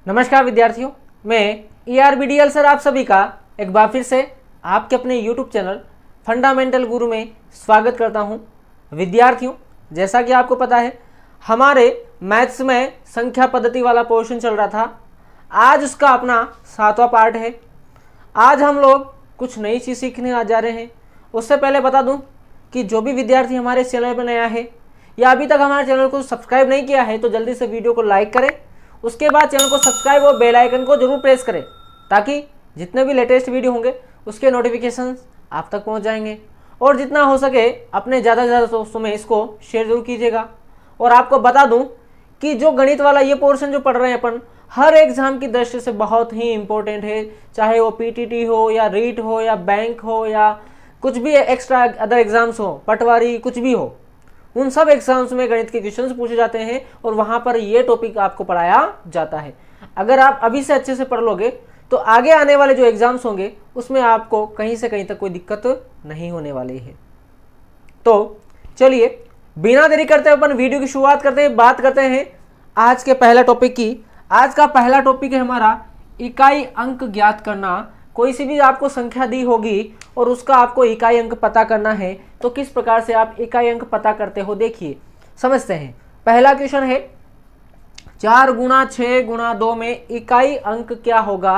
नमस्कार विद्यार्थियों, मैं ERBDL सर आप सभी का एक बार फिर से आपके अपने YouTube चैनल फंडामेंटल गुरु में स्वागत करता हूं। विद्यार्थियों, जैसा कि आपको पता है हमारे मैथ्स में संख्या पद्धति वाला पोर्शन चल रहा था। आज उसका अपना 7वां पार्ट है। आज हम लोग कुछ नई चीज़ सीखने आ जा रहे हैं। उससे पहले बता दूं कि जो भी विद्यार्थी हमारे चैनल पर नया है या अभी तक हमारे चैनल को सब्सक्राइब नहीं किया है तो जल्दी से वीडियो को लाइक करें। उसके बाद चैनल को सब्सक्राइब और बेल आइकन को जरूर प्रेस करें ताकि जितने भी लेटेस्ट वीडियो होंगे उसके नोटिफिकेशंस आप तक पहुंच जाएंगे। और जितना हो सके अपने ज़्यादा से ज़्यादा दोस्तों में इसको शेयर जरूर कीजिएगा। और आपको बता दूं कि जो गणित वाला ये पोर्शन जो पढ़ रहे हैं अपन, हर एग्जाम की दृष्टि से बहुत ही इंपॉर्टेंट है। चाहे वो PTT हो या रीट हो या बैंक हो या कुछ भी एक्स्ट्रा अदर एग्जाम्स हो, पटवारी कुछ भी हो, उन सब एग्जाम्स में गणित के क्वेश्चंस पूछे जाते हैं और वहां पर ये टॉपिक आपको पढ़ाया जाता है। अगर आप अभी से अच्छे से पढ़ लोगे तो आगे आने वाले जो एग्जाम्स होंगे उसमें आपको कहीं से कहीं तक कोई दिक्कत नहीं होने वाली है। तो चलिए बिना देरी करते अपन वीडियो की शुरुआत करते हैं, बात करते हैं आज के पहला टॉपिक की। आज का पहला टॉपिक है हमारा इकाई अंक ज्ञात करना। कोई सी भी आपको संख्या दी होगी और उसका आपको इकाई अंक पता करना है तो किस प्रकार से आप इकाई अंक पता करते हो, देखिए समझते हैं। पहला क्वेश्चन है 4 गुणा 6 गुणा 2 में इकाई अंक क्या होगा।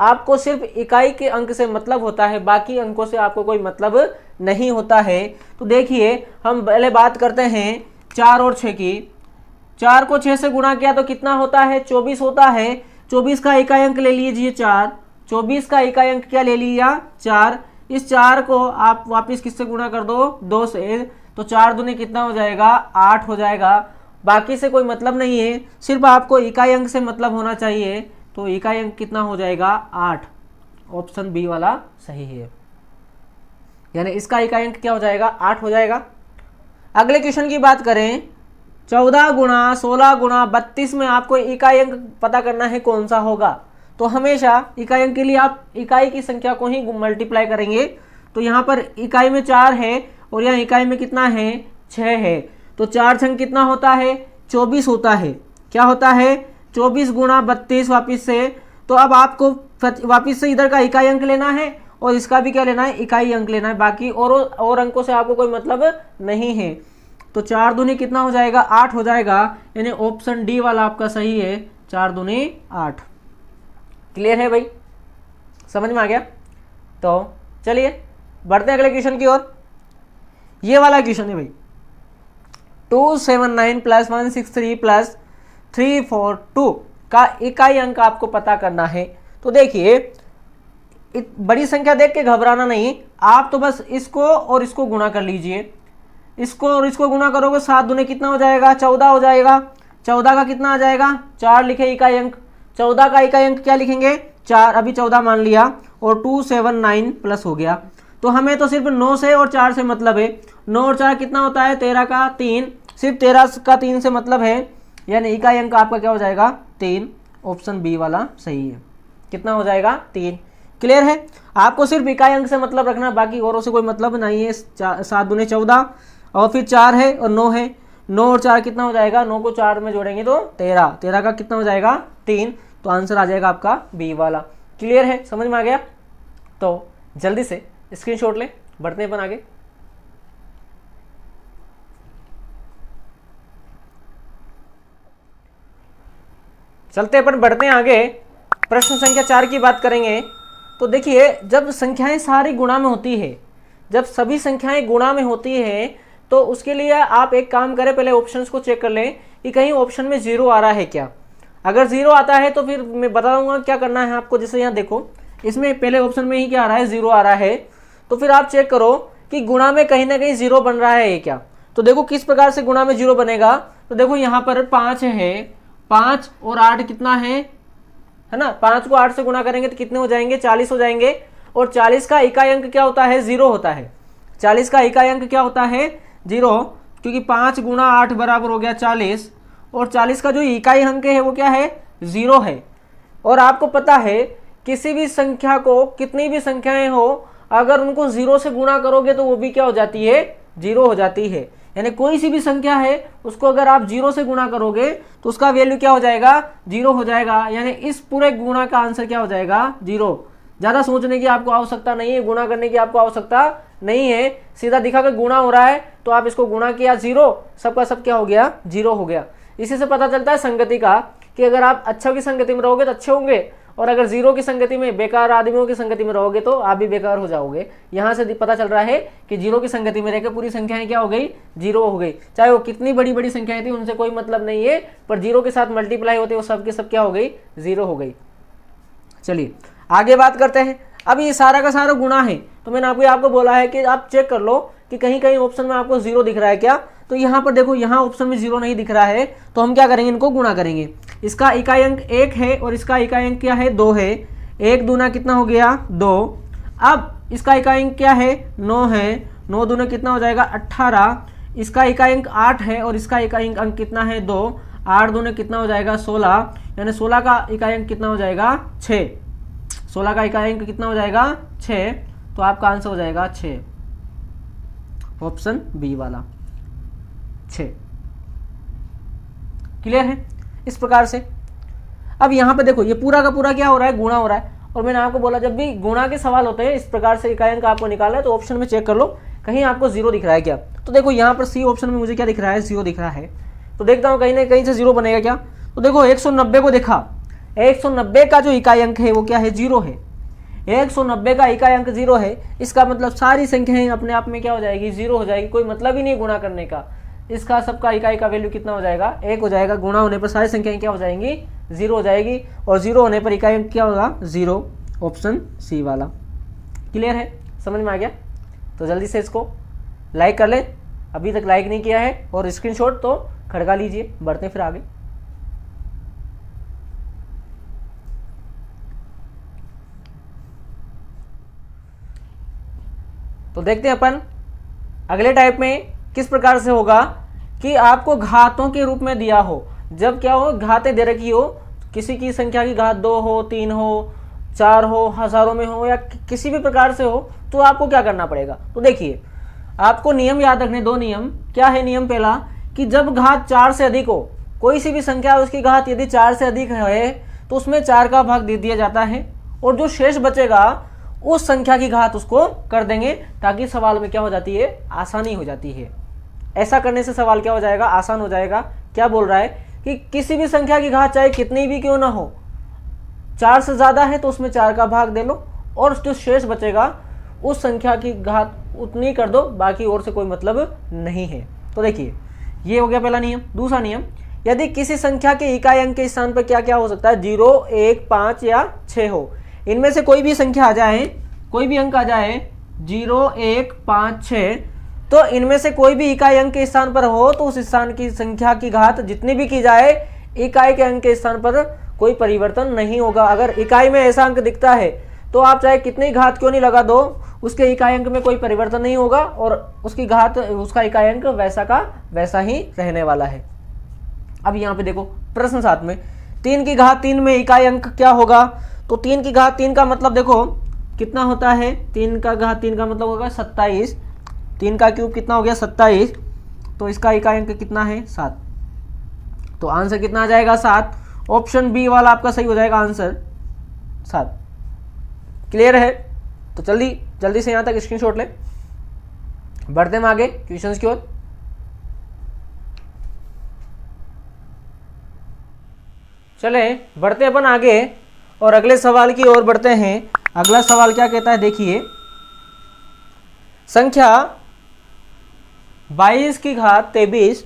आपको सिर्फ इकाई के अंक से मतलब होता है, बाकी अंकों से आपको कोई मतलब नहीं होता है। तो देखिए हम पहले बात करते हैं 4 और 6 की। 4 को 6 से गुणा किया तो कितना होता है, 24 होता है। 24 का इकाई अंक ले लीजिए 4। 24 का इकाई अंक क्या ले लिया, 4। इस 4 को आप वापस किससे गुणा कर दो, 2 से। तो 4 दूनी कितना हो जाएगा, 8 हो जाएगा। बाकी से कोई मतलब नहीं है, सिर्फ आपको इकाई अंक से मतलब होना चाहिए। तो इकाई अंक कितना हो जाएगा, 8। ऑप्शन बी वाला सही है, यानी इसका इकाई अंक क्या हो जाएगा, 8 हो जाएगा। अगले क्वेश्चन की बात करें 14 गुणा 16 गुणा 32 में आपको इकाई अंक पता करना है कौन सा होगा। तो हमेशा इकाई अंक के लिए आप इकाई की संख्या को ही मल्टीप्लाई करेंगे। तो यहाँ पर इकाई में 4 है और यहाँ इकाई में कितना है, 6 है। तो 4 छंग कितना होता है, 24 होता है। क्या होता है, 24 गुणा 32 वापिस से। तो अब आपको वापिस से इधर का इकाई अंक लेना है और इसका भी क्या लेना है, इकाई अंक लेना है। बाकी और अंकों से आपको कोई मतलब नहीं है। तो 4 दूनी कितना हो जाएगा, 8 हो जाएगा। यानी ऑप्शन डी वाला आपका सही है, 4 दूनी 8। क्लियर है भाई, समझ में आ गया। तो चलिए बढ़ते हैं अगले क्वेश्चन की ओर। ये वाला क्वेश्चन है भाई 279 + 163 + 342 का इकाई अंक आपको पता करना है। तो देखिए बड़ी संख्या देख के घबराना नहीं, आप तो बस इसको और इसको गुणा कर लीजिए। इसको और इसको गुणा करोगे 7 दूने कितना हो जाएगा, 14 हो जाएगा। 14 का कितना आ जाएगा, 4 लिखे इकाई अंक। 14 का इकाई अंक क्या लिखेंगे, 4। अभी 14 मान लिया और 279 प्लस हो गया। तो हमें तो सिर्फ 9 से और 4 से मतलब है। 9 और 4 कितना होता है, 13 का 3। सिर्फ 13 का 3 से मतलब है, यानी इकाई अंक आपका क्या हो जाएगा, 3। ऑप्शन बी वाला सही है। कितना हो जाएगा, 3। क्लियर है। आपको सिर्फ इकाई अंक से मतलब रखना, बाकी औरों से कोई मतलब नहीं है। 7 दूने 14 और फिर 4 है और 9 है। 9 और 4 कितना हो जाएगा, 9 को 4 में जोड़ेंगे तो 13। 13 का कितना हो जाएगा, 3। तो आंसर आ जाएगा आपका बी वाला। क्लियर है, समझ में आ गया। तो जल्दी से स्क्रीनशॉट ले, बढ़ते हैं अपन आगे। चलते अपन बढ़ते हैं आगे। प्रश्न संख्या 4 की बात करेंगे। तो देखिए जब संख्याएं सारी गुणा में होती है, जब सभी संख्याएं गुणा में होती है तो उसके लिए आप एक काम करें, पहले ऑप्शंस को चेक कर लें कि कहीं ऑप्शन में 0 आ रहा है क्या। अगर 0 आता है तो फिर मैं बता दूंगा क्या करना है आपको। जैसे यहाँ देखो इसमें पहले ऑप्शन में ही क्या आ रहा है, 0 आ रहा है। तो फिर आप चेक करो कि गुणा में कहीं ना कहीं 0 बन रहा है ये क्या। तो देखो किस प्रकार से गुणा में 0 बनेगा। तो देखो यहाँ पर 5 है, 5 और 8 कितना है ना। 5 को 8 से गुणा करेंगे तो कितने हो जाएंगे, 40 हो जाएंगे। और 40 का इकाई अंक क्या होता है, 0 होता है। 40 का इकाई अंक क्या होता है, 0, क्योंकि 5 गुणा 8 बराबर हो गया 40। और 40 का जो इकाई अंक है वो क्या है, 0 है। और आपको पता है किसी भी संख्या को, कितनी भी संख्याएं हो, अगर उनको 0 से गुणा करोगे तो वो भी क्या हो जाती है, 0 हो जाती है। यानी कोई सी भी संख्या है उसको अगर आप 0 से गुणा करोगे तो उसका वैल्यू क्या हो जाएगा, 0 हो जाएगा। यानी इस पूरे गुणा का आंसर क्या हो जाएगा, 0। ज़्यादा सोचने की आपको आवश्यकता नहीं है, गुणा करने की आपको आवश्यकता नहीं है, सीधा दिखा कर गुणा हो रहा है तो आप इसको गुणा किया, 0, सबका सब क्या हो गया, 0 हो गया। इसी से पता चलता है संगति का कि अगर आप अच्छों की संगति में रहोगे तो अच्छे होंगे, और अगर 0 की संगति में, बेकार आदमियों की संगति में रहोगे तो आप भी बेकार हो जाओगे। यहाँ से पता चल रहा है कि 0 की संगति में रहकर पूरी संख्याएं क्या हो गई, 0 हो गई। चाहे वो कितनी बड़ी बड़ी संख्याएं थी उनसे कोई मतलब नहीं है, पर 0 के साथ मल्टीप्लाई होते वो सब के सब क्या हो गई, 0 हो गई। चलिए आगे बात करते हैं। अब ये सारा का सारा गुणा है, तो मैंने आपको बोला है कि आप चेक कर लो कि कहीं कहीं ऑप्शन में आपको 0 दिख रहा है क्या। तो यहाँ पर देखो, यहाँ ऑप्शन में 0 नहीं दिख रहा है, तो हम क्या करेंगे, इनको गुणा करेंगे। इसका इकाई अंक 1 है और इसका इकाई अंक क्या है, 2 है। 1 दूना कितना हो गया, 2। अब इसका इकाई अंक क्या है, 9 है। 9 दूना कितना हो जाएगा, 18। इसका इकाई अंक 8 है और इसका इकाई अंक कितना है, 2। 8 दूना कितना हो जाएगा, 16। यानी 16 का इकाई अंक कितना हो जाएगा, 6। 16 का इकाई अंक कितना हो जाएगा, 6। तो आपका आंसर हो जाएगा 6, ऑप्शन बी वाला, 6। क्लियर है इस प्रकार से। अब यहाँ पे देखो, ये पूरा का पूरा क्या हो रहा है, गुणा हो रहा है। और मैंने आपको बोला जब भी गुणा के सवाल होते हैं इस प्रकार से इकाई अंक आपको निकालना है तो ऑप्शन में चेक कर लो कहीं आपको 0 दिख रहा है क्या। तो देखो यहाँ पर सी ऑप्शन में मुझे क्या दिख रहा है, 0 दिख रहा है। तो देखता हूँ कहीं ना कहीं से 0 बनेगा क्या। तो देखो 190 को देखा, 190 का जो इकाई अंक है वो क्या है, 0 है। 190 का इकाई अंक 0 है, इसका मतलब सारी संख्याएं अपने आप में क्या हो जाएगी, 0 हो जाएगी। कोई मतलब ही नहीं गुणा करने का। इसका सबका इकाई का वैल्यू कितना हो जाएगा, 1 हो जाएगा। गुणा होने पर सारी संख्याएं क्या हो जाएंगी, 0 हो जाएगी। और 0 होने पर इकाई अंक क्या होगा, 0, ऑप्शन सी वाला। क्लियर है, समझ में आ गया। तो जल्दी से इसको लाइक कर ले, अभी तक लाइक नहीं किया है, और स्क्रीनशॉट तो खड़का लीजिए। बढ़ते फिर आगे। तो देखते हैं अपन अगले टाइप में किस प्रकार से होगा कि आपको घातों के रूप में दिया हो। जब क्या हो, घातें दे रखी हो, किसी की संख्या की घात 2 हो, 3 हो, 4 हो, हजारों में हो, या किसी भी प्रकार से हो, तो आपको क्या करना पड़ेगा। तो देखिए आपको नियम याद रखने, 2 नियम। क्या है नियम पहला, कि जब घात 4 से अधिक हो, कोई सी भी संख्या उसकी घात यदि 4 से अधिक है तो उसमें 4 का भाग दे दिया जाता है, और जो शेष बचेगा उस संख्या की घात उसको कर देंगे, ताकि सवाल में क्या हो जाती है, आसानी हो जाती है। ऐसा करने से सवाल क्या हो जाएगा, आसान हो जाएगा। क्या बोल रहा है कि किसी भी संख्या की घात चाहे कितनी भी क्यों ना हो, 4 से ज्यादा है तो उसमें 4 का भाग दे लो, और जो शेष बचेगा उस संख्या की घात उतनी कर दो, बाकी और से कोई मतलब नहीं है। तो देखिए ये हो गया पहला नियम। दूसरा नियम, यदि किसी संख्या के इकाई अंक के स्थान पर क्या क्या हो सकता है, 0, 1, 5 या 6 हो। इनमें से कोई भी संख्या आ जाए, कोई भी अंक आ जाए, 0, 1, 5, 6, तो इनमें से कोई भी इकाई अंक के स्थान पर हो तो उस स्थान की संख्या की घात जितनी भी की जाए, इकाई के अंक के स्थान पर कोई परिवर्तन नहीं होगा। अगर इकाई में ऐसा अंक दिखता है तो आप चाहे कितनी घात क्यों नहीं लगा दो, उसके इकाई अंक में कोई परिवर्तन नहीं होगा, और उसकी घात, उसका इकाई अंक वैसा का वैसा ही रहने वाला है। अब यहाँ पे देखो प्रश्न साथ में, 3 की घात 3 में इकाई अंक क्या होगा। तो 3 की घात 3 का मतलब देखो कितना होता है, 3 का घात 3 का मतलब होगा 27। 3 का क्यूब कितना हो गया, 27। तो इसका इकाई अंक कितना है, 7। तो आंसर कितना आ जाएगा, 7। ऑप्शन बी वाला आपका सही हो जाएगा आंसर, 7। क्लियर है। तो जल्दी से यहां तक स्क्रीनशॉट ले। बढ़ते हम आगे क्वेश्चंस की ओर। चले बढ़ते अपन आगे और अगले सवाल की ओर बढ़ते हैं। अगला सवाल क्या कहता है, देखिए संख्या 22 की घात 23,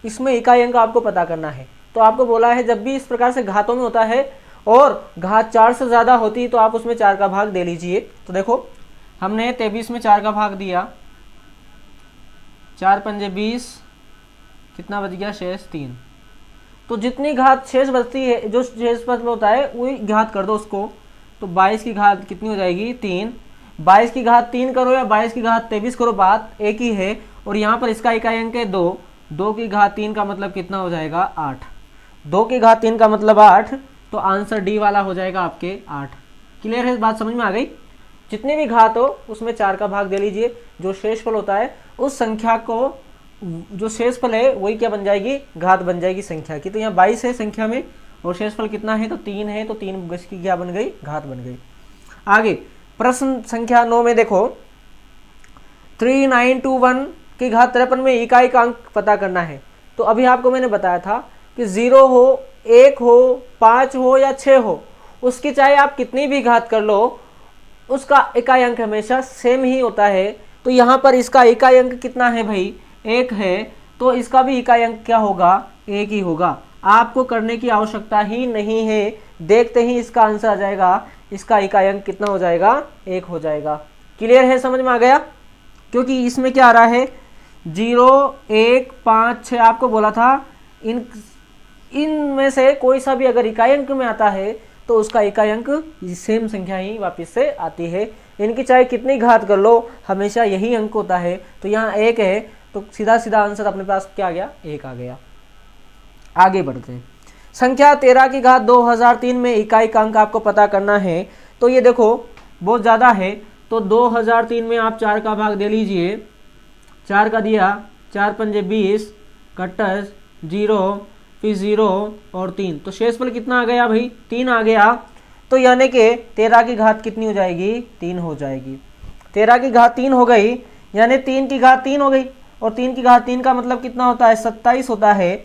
इसमें इकाई अंक आपको पता करना है। तो आपको बोला है जब भी इस प्रकार से घातों में होता है और घात 4 से ज्यादा होती है तो आप उसमें 4 का भाग दे लीजिए। तो देखो हमने 23 में 4 का भाग दिया, 4 पंजे 20, कितना बच गया, शेष 3। तो जितनी घात शेष बचती है, जो शेष पद में होता है वही घात कर दो उसको। तो 22 की घात कितनी हो जाएगी, 3। 22 की घात 3 करो या 22 की घात 23 करो, बात एक ही है। और यहाँ पर इसका इकाई अंक है 2। 2 की घात 3 का मतलब कितना हो जाएगा, 8। 2 की घात 3 का मतलब 8। तो आंसर डी वाला हो जाएगा आपके 8। क्लियर है, बात समझ में आ गई। जितनी भी घात हो उसमें 4 का भाग दे लीजिए, जो शेषफल होता है उस संख्या को जो शेषफल है वही क्या बन जाएगी, घात बन जाएगी संख्या की। तो यहाँ 22 है संख्या में और शेषफल कितना है, तो 3 है, तो 3 की क्या बन गई, घात बन गई। आगे प्रश्न संख्या 9 में देखो 3921 की घात 53 में इकाई का अंक पता करना है। तो अभी आपको मैंने बताया था कि 0 हो, 1 हो, 5 हो या 6 हो, उसकी चाहे आप कितनी भी घात कर लो, उसका इकाई अंक हमेशा सेम ही होता है। तो यहाँ पर इसका इकाई अंक कितना है भाई, 1 है, तो इसका भी इकाई अंक क्या होगा, 1 ही होगा। आपको करने की आवश्यकता ही नहीं है, देखते ही इसका आंसर आ जाएगा, इसका इकाई अंक कितना हो जाएगा, 1 हो जाएगा। क्लियर है, समझ में आ गया? क्योंकि इसमें क्या आ रहा है 0, 1, 5, 6 आपको बोला था, इनमें से कोई सा भी अगर इकाई अंक में आता है तो उसका इकाई अंक सेम संख्या ही वापस से आती है। इनकी चाहे कितनी घात कर लो हमेशा यही अंक होता है। तो यहाँ 1 है, तो सीधा सीधा आंसर अपने पास क्या आ गया, 1 आ गया। आगे बढ़ते हैं। संख्या 13 की घात 2003 में इकाई का अंक आपको पता करना है। तो ये देखो बहुत ज़्यादा है, तो 2003 में आप 4 का भाग दे लीजिए। 4 का दिया, 4 पंजे 20, कट्टर 0, फिर 0 और 3, तो शेषफल कितना आ गया भाई, 3 आ गया। तो यानी कि 13 की घात कितनी हो जाएगी, 3 हो जाएगी। 13 की घात 3 हो गई, यानी 3 की घात 3 हो गई, और 3 की घात 3 का मतलब कितना होता है, 27 होता है।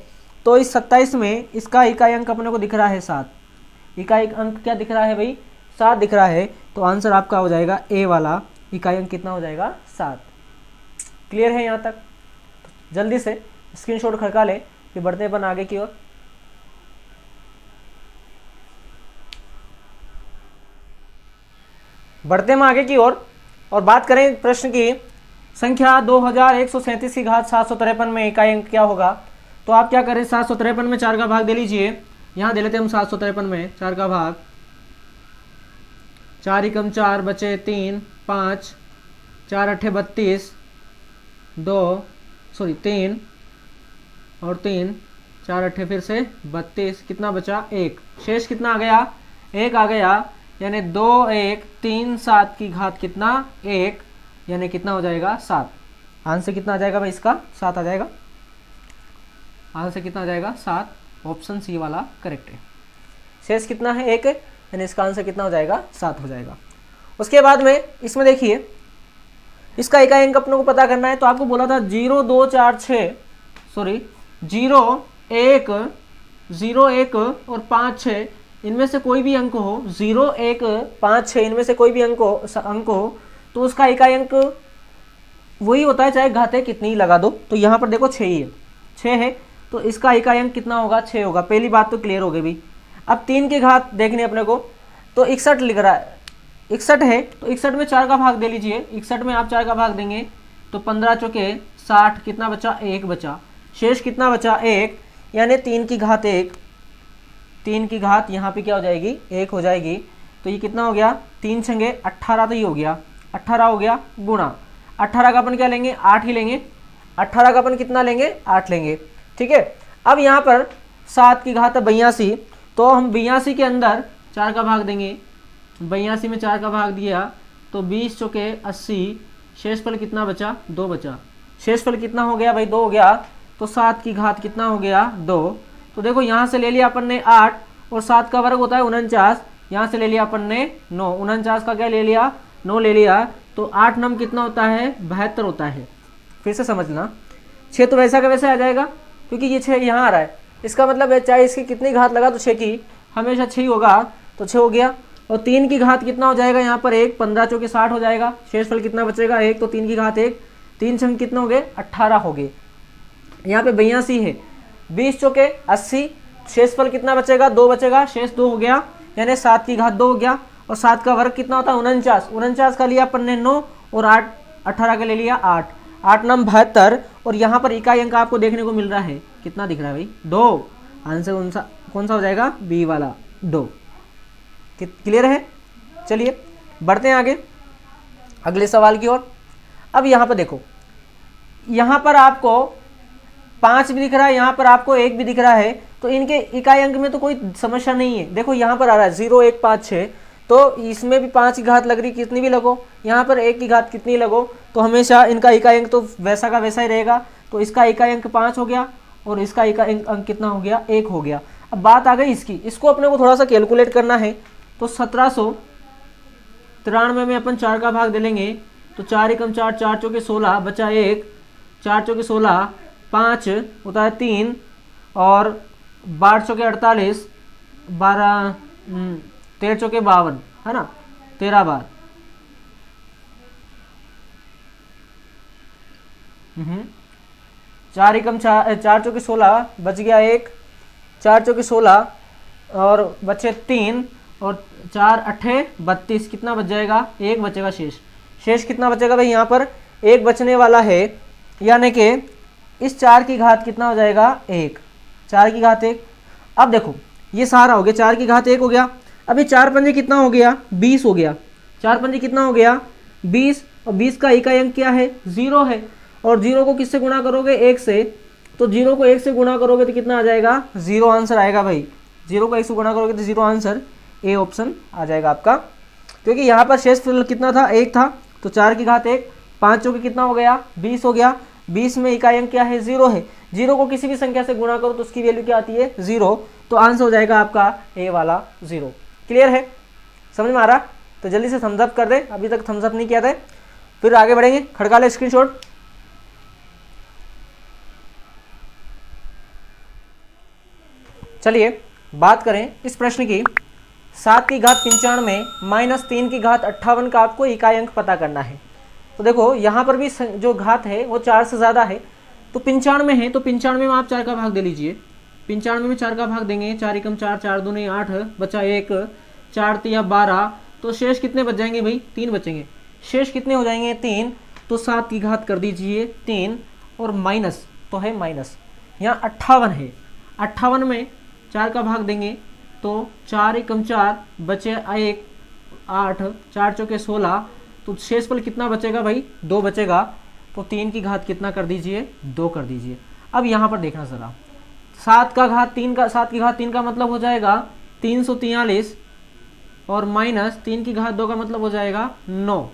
तो इस 27 में इसका इकाई अंक अपने को दिख रहा है 7। इकाई अंक क्या दिख रहा है भाई, 7 दिख रहा है। तो आंसर आपका हो जाएगा ए वाला, इकाई अंक कितना हो जाएगा, 7। क्लियर है यहाँ तक? जल्दी से स्क्रीनशॉट खड़का ले, फिर बढ़ते अपन आगे की ओर। बढ़ते हम आगे की ओर और बात करें प्रश्न की। संख्या 2137 की घात 753 में इकाई अंक क्या होगा। तो आप क्या करें, 753 में 4 का भाग दे लीजिए। यहाँ दे लेते हैं हम 753 में 4 का भाग। 4 एकम 4 बचे 3, 5, 4 अट्ठे 32, 3 और 3, 4 अट्ठे फिर से 32, कितना बचा, 1। शेष कितना आ गया, 1 आ गया। यानी 2, 1, 3, 7 की घात कितना, 1, यानी कितना हो जाएगा, 7। आंसर कितना आ जाएगा भाई इसका, 7 आ जाएगा। आंसर कितना आ जाएगा, 7। ऑप्शन सी वाला करेक्ट है। शेष कितना है, 1, यानी इसका आंसर कितना हो जाएगा, 7 हो जाएगा। उसके बाद में इसमें देखिए इसका इकाई अंक अपने को पता करना है। तो आपको बोला था 0, 2, 4, 6, सॉरी 0, 1, 0, 1 और 5, 6, इनमें से कोई भी अंक हो, 0, 1, 5, 6 इनमें से कोई भी अंक हो तो उसका इकाई अंक वही होता है, चाहे घातें कितनी ही लगा दो। तो यहाँ पर देखो 6 ही है, 6 है, तो इसका इकाई अंक कितना होगा, 6 होगा। पहली बात तो क्लियर हो गई भाई। अब 3 की घात देखनी अपने को, तो 61 लिख रहा है, 61 है, तो 61 में 4 का भाग दे लीजिए। 61 में आप 4 का भाग देंगे तो 15 चौके 60, कितना बचा, 1 बचा। शेष कितना बचा, 1, यानी 3 की घात 1, 3 की घात यहाँ पे क्या हो जाएगी, 1 हो जाएगी। तो ये कितना हो गया, 3 छंगे 18, तो ये हो गया 18 हो गया, गुणा 18 का अपन क्या लेंगे, 8 ही लेंगे। 18 का अपन कितना लेंगे, 8 लेंगे, ठीक है। अब यहाँ पर 7 की घात 82, तो हम 82 के अंदर 4 का भाग देंगे। 82 में 4 का भाग दिया तो 20 चौके 80, शेषफल कितना बचा, 2 बचा। शेषफल कितना हो गया भाई, 2 हो गया। तो 7 की घात कितना हो गया, 2। तो देखो यहाँ से ले लिया अपन ने 8, और 7 का वर्ग होता है 49, यहाँ से ले लिया अपन ने 9, 49 का क्या ले लिया, 9 ले लिया। तो 8 नम कितना होता है, 72 होता है। फिर से समझना, 6 तो वैसा का वैसा आ जाएगा, क्योंकि ये 6 यहाँ आ रहा है। इसका मतलब है चाहे इसकी कितनी घात लगा तो 6 की हमेशा 6 होगा, तो 6 हो गया। और 3 की घात कितना हो जाएगा यहाँ पर, 1, 15 चौके 60 हो जाएगा। शेषफल कितना बचेगा, 1, तो 3 की घात 1, 3 छंग कितने हो गए, 18 हो गए। यहाँ पे 82 है, 20 चौके 80, शेषफल कितना बचेगा, 2 बचेगा, शेष 2 हो गया, यानी 7 की घात 2 हो गया। और 7 का वर्ग कितना होता है, 49, 49 का लिया अपन ने 9, और 8 18 का ले लिया 8, 8 नम 72। और यहाँ पर इकाई अंक आपको देखने को मिल रहा है, कितना दिख रहा है भाई, 2। आंसर कौन सा हो जाएगा, बी वाला, 2। क्लियर है? चलिए बढ़ते हैं आगे अगले सवाल की ओर। अब यहाँ पर देखो, यहाँ पर आपको 5 भी दिख रहा है, यहाँ पर आपको 1 भी दिख रहा है, तो इनके इकाई अंक में तो कोई समस्या नहीं है। देखो यहाँ पर आ रहा है 0, 1, 5, 6, तो इसमें भी 5 की घात लग रही, कितनी भी लगो, यहाँ पर 1 की घात कितनी लगो, तो हमेशा इनका इकाई अंक तो वैसा का वैसा ही रहेगा। तो इसका इकाई अंक 5 हो गया और इसका इकाई अंक कितना हो गया, 1 हो गया। अब बात आ गई इसकी, इसको अपने को थोड़ा सा कैलकुलेट करना है। तो 1793 में अपन 4 का भाग दे लेंगे, तो 4 एकम 4, 4 चौके 16, बचा 1, 4 चौके 16, 5 होता है 3 और 12 चौके 48, 12 13 चौके 52 है ना, 13 बार। 4 एकम 4, 4 चौके 16, बच गया 1, 4 चौके 16 और बचे 3 और 4 अट्ठे 32, कितना बच जाएगा, 1 बचेगा शेष। शेष कितना बचेगा भाई, यहाँ पर 1 बचने वाला है, यानी कि इस 4 की घात कितना हो जाएगा, 1, 4 की घात 1। अब देखो ये सारा हो गया, 4 की घात 1 हो गया। अभी 4 पंजे कितना हो गया, 20 हो गया। 4 पंजे कितना हो गया, 20, और 20 का इकाई अंक क्या है, 0 है। और 0 को किससे गुणा करोगे, 1 से, तो 0 को 1 से गुणा करोगे तो कितना आ जाएगा, 0 आंसर आएगा भाई। 0 को 1 से गुणा करोगे तो 0 आंसर, ए ऑप्शन आ जाएगा आपका। क्योंकि यहाँ पर शेष कितना था, 1 था, तो 4 की घात 1, 5 चौके कितना हो गया, 20 हो गया। 20 में इकाई अंक क्या है, 0 है। 0 को किसी भी संख्या से गुणा करो तो उसकी वैल्यू क्या आती है, 0, तो आंसर हो जाएगा आपका ए वाला 0। क्लियर है, समझ में आ रहा? तो जल्दी से थम्स अप कर दे, अभी तक थम्स अप नहीं किया था। फिर आगे बढ़ेंगे, खड़का ले स्क्रीनशॉट। चलिए बात करें इस प्रश्न की। 7 की घात 95 माइनस 3 की घात 58 का आपको इकाई अंक पता करना है। तो देखो यहाँ पर भी जो घात है वो 4 से ज़्यादा है, तो 95 है, तो 95 में आप 4 का भाग दे लीजिए। 95 में 4 का भाग देंगे, 4 एकम 4, 4 दूनी 8, बचा 1, 4 तिया 12, तो शेष कितने बच जाएंगे भाई, 3 बचेंगे। शेष कितने हो जाएंगे, 3, तो 7 की घात कर दीजिए 3 और माइनस, तो है माइनस, यहाँ 58 है। 58 में 4 का भाग देंगे तो 4 एकम 4, बचे 1, 8, 4 चौके 16, तो शेषफल कितना बचेगा भाई, 2 बचेगा। तो 3 की घात कितना कर दीजिए, 2 कर दीजिए। अब यहाँ पर देखना ज़रा, 7 का घात 3 का, 7 की घात 3 का मतलब हो जाएगा 343 और माइनस 3 की घात 2 का मतलब हो जाएगा 9।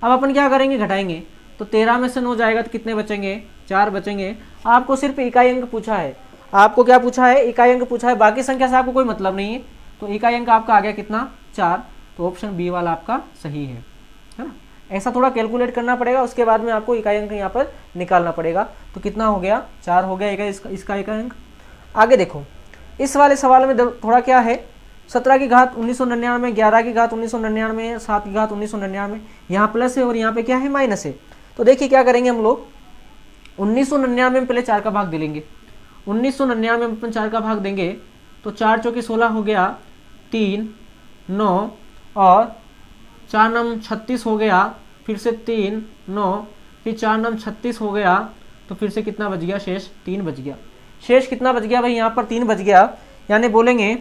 अब अपन क्या करेंगे, घटाएंगे, तो 13 में से 9 जाएगा तो कितने बचेंगे, 4 बचेंगे। आपको सिर्फ इकाई अंक पूछा है, आपको क्या पूछा है, इकाई अंक पूछा है, बाकी संख्या से आपको कोई मतलब नहीं है। तो इकाई अंक आपका आ गया कितना, 4, तो ऑप्शन बी वाला आपका सही है ना। ऐसा थोड़ा कैलकुलेट करना पड़ेगा, उसके बाद में आपको इकाई अंक यहाँ पर निकालना पड़ेगा। तो कितना हो गया, 4 हो गया इसका इकाई अंक। आगे देखो, इस वाले सवाल में थोड़ा क्या है, 17 की घात 1999, 11 की घात 1999, 7 की घात 1999, यहाँ प्लस है और यहाँ पे क्या है, माइनस है। तो देखिए क्या करेंगे हम लोग, 1999 में पहले 4 का भाग दे लेंगे। 1999 में अपन 4 का भाग देंगे तो 4 चौके 16 हो गया, 3, 9 और 4 नम 36 हो गया, फिर से 3, 9, फिर 4 नम 36 हो गया, तो फिर से कितना बच गया, शेष 3 बच गया। शेष कितना बच गया भाई, यहाँ पर 3 बच गया, यानी बोलेंगे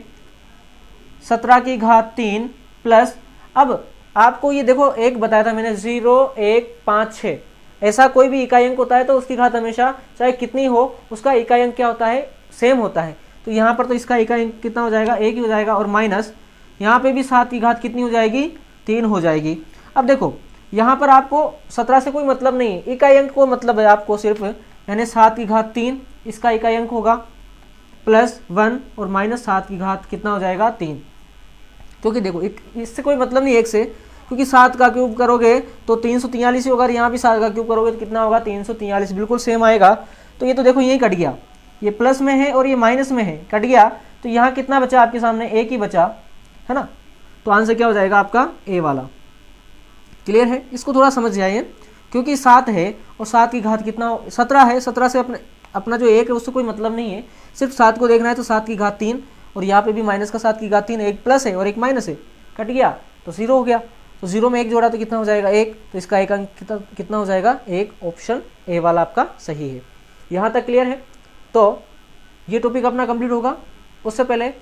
17 की घात 3 प्लस, अब आपको ये देखो एक बताया था मैंने, 0, 1, 5, 6, ऐसा कोई भी इकाई अंक होता है तो उसकी घात हमेशा चाहे कितनी हो उसका इकाई अंक क्या होता है, सेम होता है। तो यहाँ पर तो इसका इकाई अंक कितना हो जाएगा, 1 ही हो जाएगा, और माइनस यहाँ पे भी 7 की घात कितनी हो जाएगी, 3 हो जाएगी। अब देखो यहाँ पर आपको 17 से कोई मतलब नहीं है, इकाई अंक को मतलब है आपको सिर्फ, यानी 7 की घात 3 इसका इकाई अंक होगा, प्लस 1 और माइनस 7 की घात कितना हो जाएगा, 3। क्योंकि देखो इससे कोई मतलब नहीं 1 से, क्योंकि 7 का क्यूब करोगे तो 343 ही होगा, यहाँ भी 7 का क्यूब करोगे तो कितना होगा, 343, बिल्कुल सेम आएगा। तो ये तो देखो यही कट गया, ये प्लस में है और ये माइनस में है, कट गया। तो यहाँ कितना बचा आपके सामने, 1 ही बचा है ना। तो आंसर क्या हो जाएगा आपका, ए वाला। क्लियर है, इसको थोड़ा समझ जाइए, क्योंकि 7 है और 7 की घात कितना, 17 है, 17 से अपना जो 1 है उससे कोई मतलब नहीं है, सिर्फ 7 को देखना है। तो 7 की घात 3 और यहाँ पे भी माइनस का 7 की घात 3, एक प्लस है और एक माइनस है, कट गया तो 0 हो गया। तो 0 में 1 जोड़ा तो कितना हो जाएगा, 1, तो इसका एक अंक कितना हो जाएगा, 1, ऑप्शन ए वाला आपका सही है। यहाँ तक क्लियर है। तो ये टॉपिक अपना कंप्लीट होगा, उससे पहले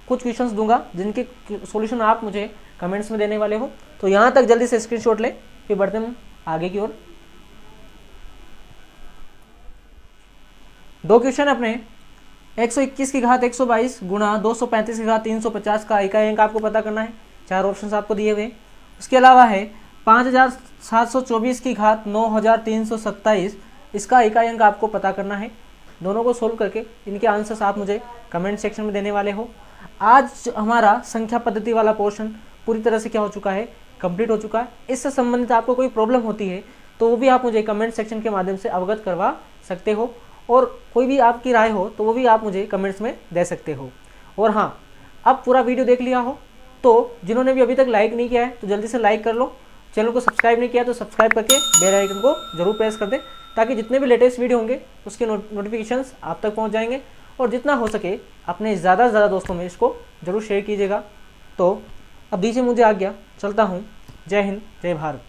कुछ क्वेश्चंस दूंगा जिनके सॉल्यूशन आप मुझे कमेंट्स में देने वाले हो। तो यहाँ तक जल्दी से स्क्रीनशॉट ले, फिर बढ़ते हम आगे की ओर। 2 क्वेश्चन अपने, 121 की घात 122 गुणा 235 की घात 350 का इकाई अंक आपको पता करना है। 4 ऑप्शंस आपको दिए हुए। उसके अलावा है 5724 की घात 9327 इसका इकाई अंक आपको पता करना है। दोनों को सोल्व करके इनके आंसर्स आप मुझे कमेंट सेक्शन में देने वाले हो। आज हमारा संख्या पद्धति वाला पोर्शन पूरी तरह से क्या हो चुका है, कंप्लीट हो चुका है। इससे संबंधित आपको कोई प्रॉब्लम होती है तो वो भी आप मुझे कमेंट सेक्शन के माध्यम से अवगत करवा सकते हो, और कोई भी आपकी राय हो तो वो भी आप मुझे कमेंट्स में दे सकते हो। और हाँ, अब पूरा वीडियो देख लिया हो तो जिन्होंने भी अभी तक लाइक नहीं किया है तो जल्दी से लाइक कर लो। चैनल को सब्सक्राइब नहीं किया तो सब्सक्राइब करके बेल आइकन को जरूर प्रेस कर दें, ताकि जितने भी लेटेस्ट वीडियो होंगे उसके नोटिफिकेशंस आप तक पहुंच जाएंगे। और जितना हो सके अपने ज़्यादा से ज़्यादा दोस्तों में इसको जरूर शेयर कीजिएगा। तो अब दीजिए मुझे आज्ञा, चलता हूँ। जय हिंद, जय भारत।